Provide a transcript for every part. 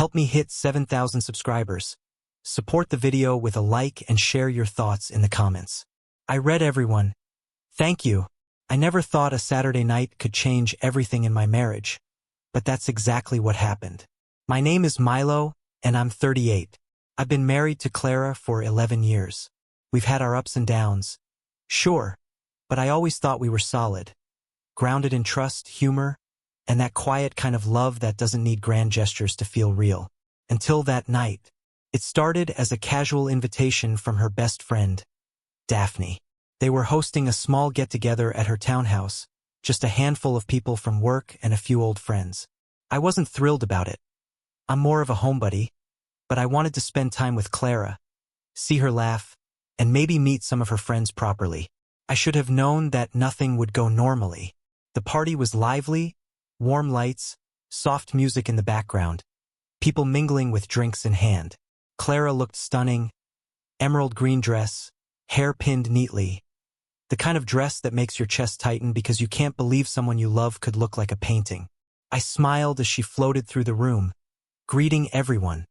Help me hit 7,000 subscribers. Support the video with a like and share your thoughts in the comments. I read everyone. Thank you. I never thought a Saturday night could change everything in my marriage, but that's exactly what happened. My name is Milo, and I'm 38. I've been married to Clara for 11 years. We've had our ups and downs. Sure, but I always thought we were solid, grounded in trust, humor, and that quiet kind of love that doesn't need grand gestures to feel real. Until that night. It started as a casual invitation from her best friend, Daphne. They were hosting a small get-together at her townhouse, just a handful of people from work and a few old friends. I wasn't thrilled about it. I'm more of a homebody, but I wanted to spend time with Clara, see her laugh, and maybe meet some of her friends properly. I should have known that nothing would go normally. The party was lively, warm lights, soft music in the background, people mingling with drinks in hand. Clara looked stunning, emerald green dress, hair pinned neatly, the kind of dress that makes your chest tighten because you can't believe someone you love could look like a painting. I smiled as she floated through the room, greeting everyone,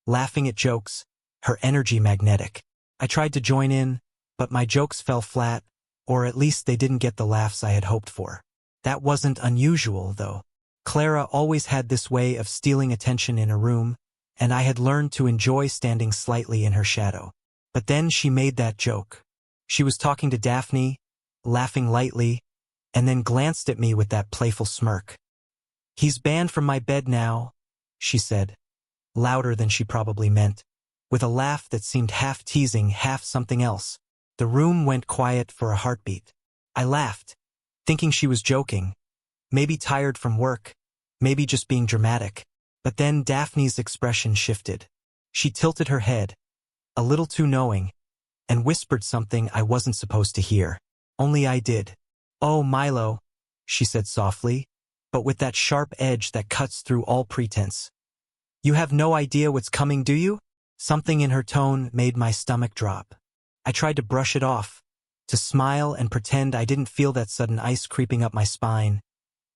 laughing at jokes, her energy magnetic. I tried to join in, but my jokes fell flat, or at least they didn't get the laughs I had hoped for. That wasn't unusual, though. Clara always had this way of stealing attention in a room, and I had learned to enjoy standing slightly in her shadow. But then she made that joke. She was talking to Daphne, laughing lightly, and then glanced at me with that playful smirk. "He's banned from my bed now," she said, louder than she probably meant, with a laugh that seemed half teasing, half something else. The room went quiet for a heartbeat. I laughed, thinking she was joking, maybe tired from work, maybe just being dramatic. But then Daphne's expression shifted. She tilted her head, a little too knowing, and whispered something I wasn't supposed to hear. Only I did. "Oh, Milo," she said softly, but with that sharp edge that cuts through all pretense. "You have no idea what's coming, do you?" Something in her tone made my stomach drop. I tried to brush it off, to smile and pretend I didn't feel that sudden ice creeping up my spine,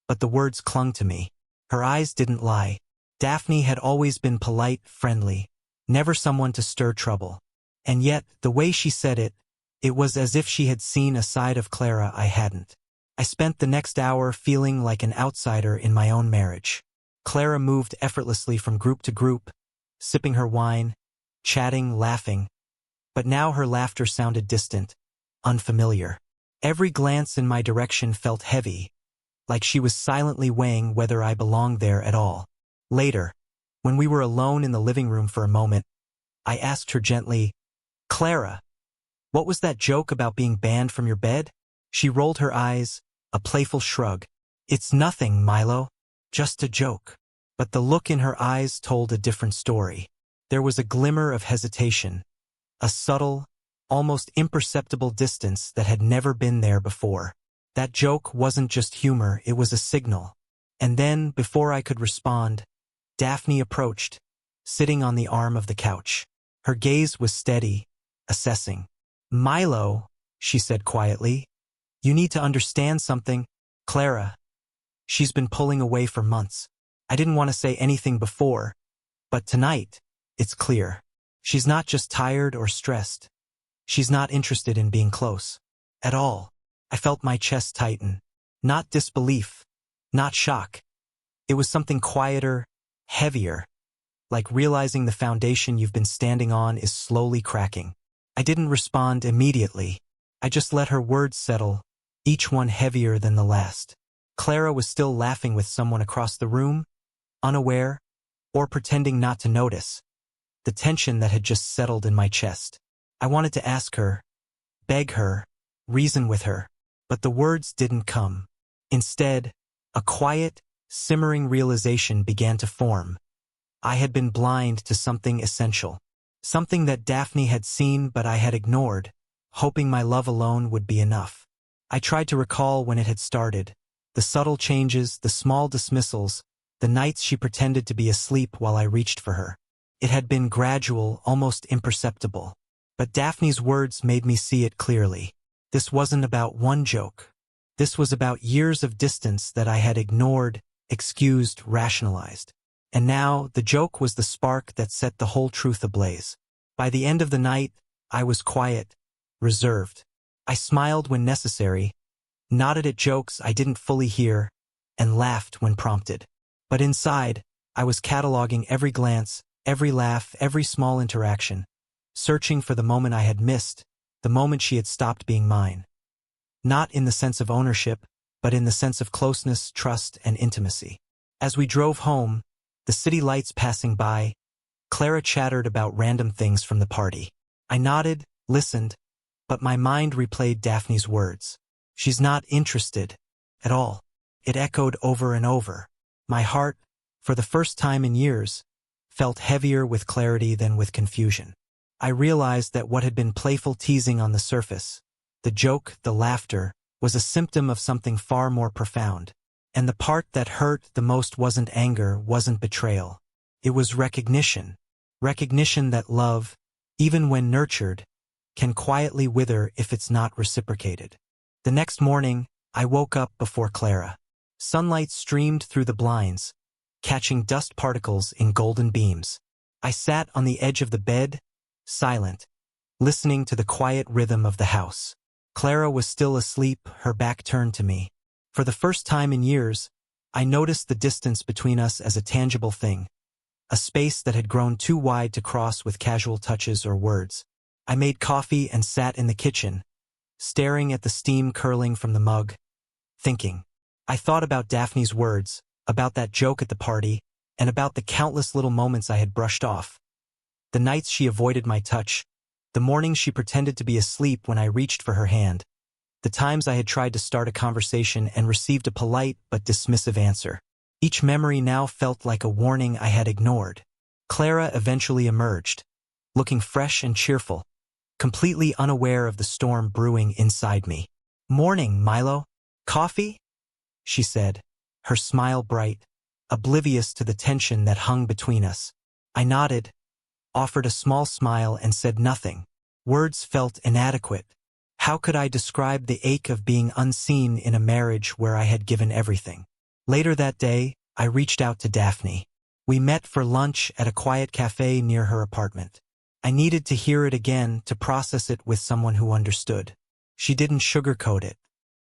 but the words clung to me. Her eyes didn't lie. Daphne had always been polite, friendly, never someone to stir trouble. And yet, the way she said it, it was as if she had seen a side of Clara I hadn't. I spent the next hour feeling like an outsider in my own marriage. Clara moved effortlessly from group to group, sipping her wine, chatting, laughing. But now her laughter sounded distant, unfamiliar. Every glance in my direction felt heavy, like she was silently weighing whether I belonged there at all. Later, when we were alone in the living room for a moment, I asked her gently, "Clara, what was that joke about being banned from your bed?" She rolled her eyes, a playful shrug. "It's nothing, Milo. Just a joke." But the look in her eyes told a different story. There was a glimmer of hesitation, a subtle, almost imperceptible distance that had never been there before. That joke wasn't just humor, it was a signal. And then, before I could respond, Daphne approached, sitting on the arm of the couch. Her gaze was steady, assessing. "Milo," she said quietly, "you need to understand something. Clara, she's been pulling away for months. I didn't want to say anything before, but tonight, it's clear. She's not just tired or stressed. She's not interested in being close. At all." I felt my chest tighten. Not disbelief, not shock. It was something quieter, heavier, like realizing the foundation you've been standing on is slowly cracking. I didn't respond immediately. I just let her words settle, each one heavier than the last. Clara was still laughing with someone across the room, unaware, or pretending not to notice. The tension that had just settled in my chest. I wanted to ask her, beg her, reason with her, but the words didn't come. Instead, a quiet, simmering realization began to form. I had been blind to something essential. Something that Daphne had seen but I had ignored, hoping my love alone would be enough. I tried to recall when it had started. The subtle changes, the small dismissals, the nights she pretended to be asleep while I reached for her. It had been gradual, almost imperceptible. But Daphne's words made me see it clearly. This wasn't about one joke. This was about years of distance that I had ignored, excused, rationalized. And now, the joke was the spark that set the whole truth ablaze. By the end of the night, I was quiet, reserved. I smiled when necessary, nodded at jokes I didn't fully hear, and laughed when prompted. But inside, I was cataloging every glance, every laugh, every small interaction, searching for the moment I had missed, the moment she had stopped being mine. Not in the sense of ownership, but in the sense of closeness, trust, and intimacy. As we drove home, the city lights passing by, Clara chattered about random things from the party. I nodded, listened, but my mind replayed Daphne's words. She's not interested at all. It echoed over and over. My heart, for the first time in years, felt heavier with clarity than with confusion. I realized that what had been playful teasing on the surface, the joke, the laughter, was a symptom of something far more profound. And the part that hurt the most wasn't anger, wasn't betrayal. It was recognition. Recognition that love, even when nurtured, can quietly wither if it's not reciprocated. The next morning, I woke up before Clara. Sunlight streamed through the blinds, catching dust particles in golden beams. I sat on the edge of the bed, silent, listening to the quiet rhythm of the house. Clara was still asleep, her back turned to me. For the first time in years, I noticed the distance between us as a tangible thing, a space that had grown too wide to cross with casual touches or words. I made coffee and sat in the kitchen, staring at the steam curling from the mug, thinking. I thought about Daphne's words, about that joke at the party, and about the countless little moments I had brushed off. The nights she avoided my touch, the mornings she pretended to be asleep when I reached for her hand, the times I had tried to start a conversation and received a polite but dismissive answer. Each memory now felt like a warning I had ignored. Clara eventually emerged, looking fresh and cheerful, completely unaware of the storm brewing inside me. "Morning, Milo. Coffee?" she said, her smile bright, oblivious to the tension that hung between us. I nodded, offered a small smile, and said nothing. Words felt inadequate. How could I describe the ache of being unseen in a marriage where I had given everything? Later that day, I reached out to Daphne. We met for lunch at a quiet cafe near her apartment. I needed to hear it again to process it with someone who understood. She didn't sugarcoat it.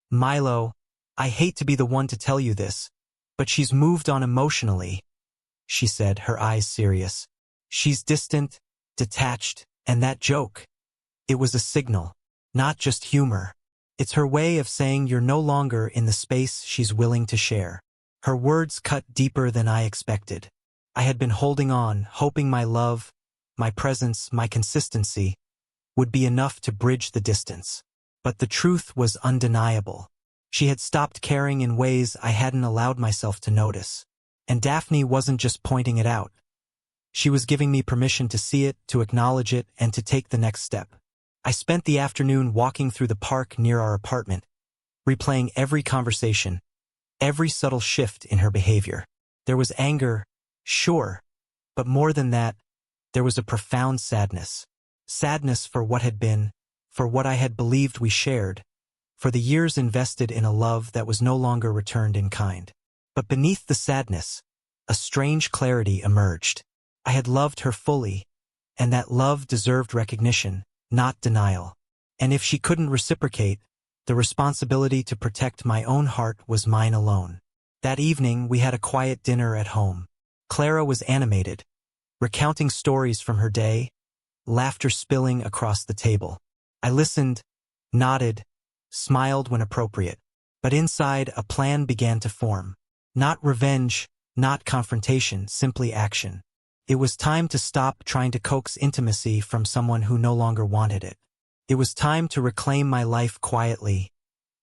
"Milo, I hate to be the one to tell you this, but she's moved on emotionally," she said, her eyes serious. "She's distant, detached, and that joke. It was a signal, not just humor. It's her way of saying you're no longer in the space she's willing to share." Her words cut deeper than I expected. I had been holding on, hoping my love, my presence, my consistency would be enough to bridge the distance. But the truth was undeniable. She had stopped caring in ways I hadn't allowed myself to notice. And Daphne wasn't just pointing it out. She was giving me permission to see it, to acknowledge it, and to take the next step. I spent the afternoon walking through the park near our apartment, replaying every conversation, every subtle shift in her behavior. There was anger, sure, but more than that, there was a profound sadness. Sadness for what had been, for what I had believed we shared, for the years invested in a love that was no longer returned in kind. But beneath the sadness, a strange clarity emerged. I had loved her fully, and that love deserved recognition, not denial. And if she couldn't reciprocate, the responsibility to protect my own heart was mine alone. That evening, we had a quiet dinner at home. Clara was animated, recounting stories from her day, laughter spilling across the table. I listened, nodded, smiled when appropriate. But inside, a plan began to form. Not revenge, not confrontation, simply action. It was time to stop trying to coax intimacy from someone who no longer wanted it. It was time to reclaim my life quietly,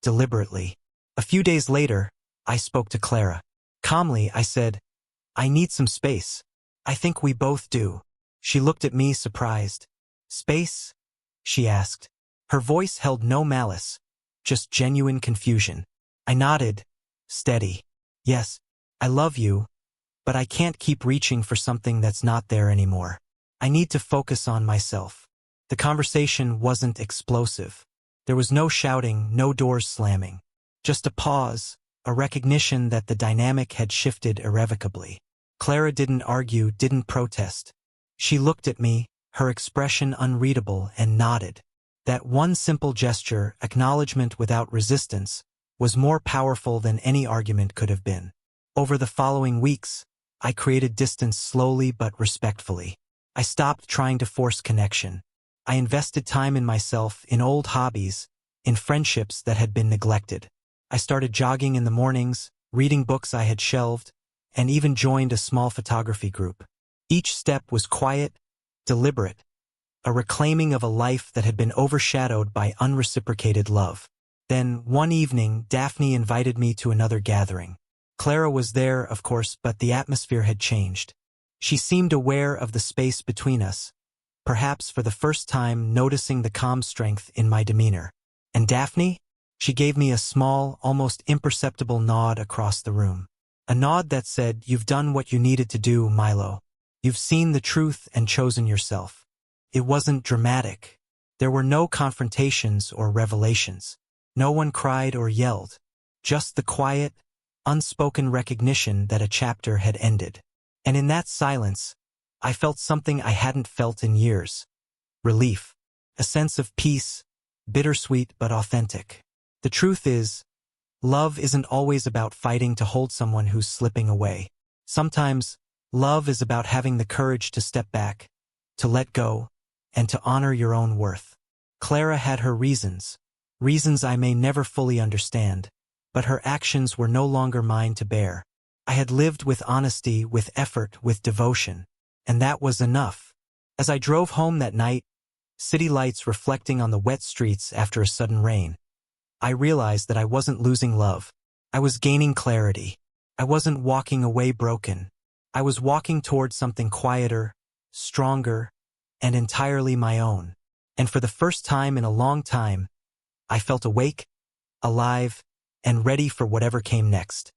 deliberately. A few days later, I spoke to Clara. Calmly, I said, "I need some space. I think we both do." She looked at me surprised. "Space?" she asked. Her voice held no malice, just genuine confusion. I nodded, steady. "Yes, I love you, but I can't keep reaching for something that's not there anymore. I need to focus on myself." The conversation wasn't explosive. There was no shouting, no doors slamming. Just a pause, a recognition that the dynamic had shifted irrevocably. Clara didn't argue, didn't protest. She looked at me, her expression unreadable, and nodded. That one simple gesture, acknowledgement without resistance, was more powerful than any argument could have been. Over the following weeks, I created distance slowly but respectfully. I stopped trying to force connection. I invested time in myself, in old hobbies, in friendships that had been neglected. I started jogging in the mornings, reading books I had shelved, and even joined a small photography group. Each step was quiet, deliberate, a reclaiming of a life that had been overshadowed by unreciprocated love. Then, one evening, Daphne invited me to another gathering. Clara was there, of course, but the atmosphere had changed. She seemed aware of the space between us, perhaps for the first time noticing the calm strength in my demeanor. And Daphne? She gave me a small, almost imperceptible nod across the room. A nod that said, "You've done what you needed to do, Milo. You've seen the truth and chosen yourself." It wasn't dramatic. There were no confrontations or revelations. No one cried or yelled. Just the quiet, unspoken recognition that a chapter had ended. And in that silence, I felt something I hadn't felt in years. Relief. A sense of peace, bittersweet but authentic. The truth is, love isn't always about fighting to hold someone who's slipping away. Sometimes, love is about having the courage to step back, to let go, and to honor your own worth. Clara had her reasons I may never fully understand, but her actions were no longer mine to bear. I had lived with honesty, with effort, with devotion, and that was enough. As I drove home that night, city lights reflecting on the wet streets after a sudden rain, I realized that I wasn't losing love. I was gaining clarity. I wasn't walking away broken. I was walking toward something quieter, stronger, and entirely my own. And for the first time in a long time, I felt awake, alive, and ready for whatever came next.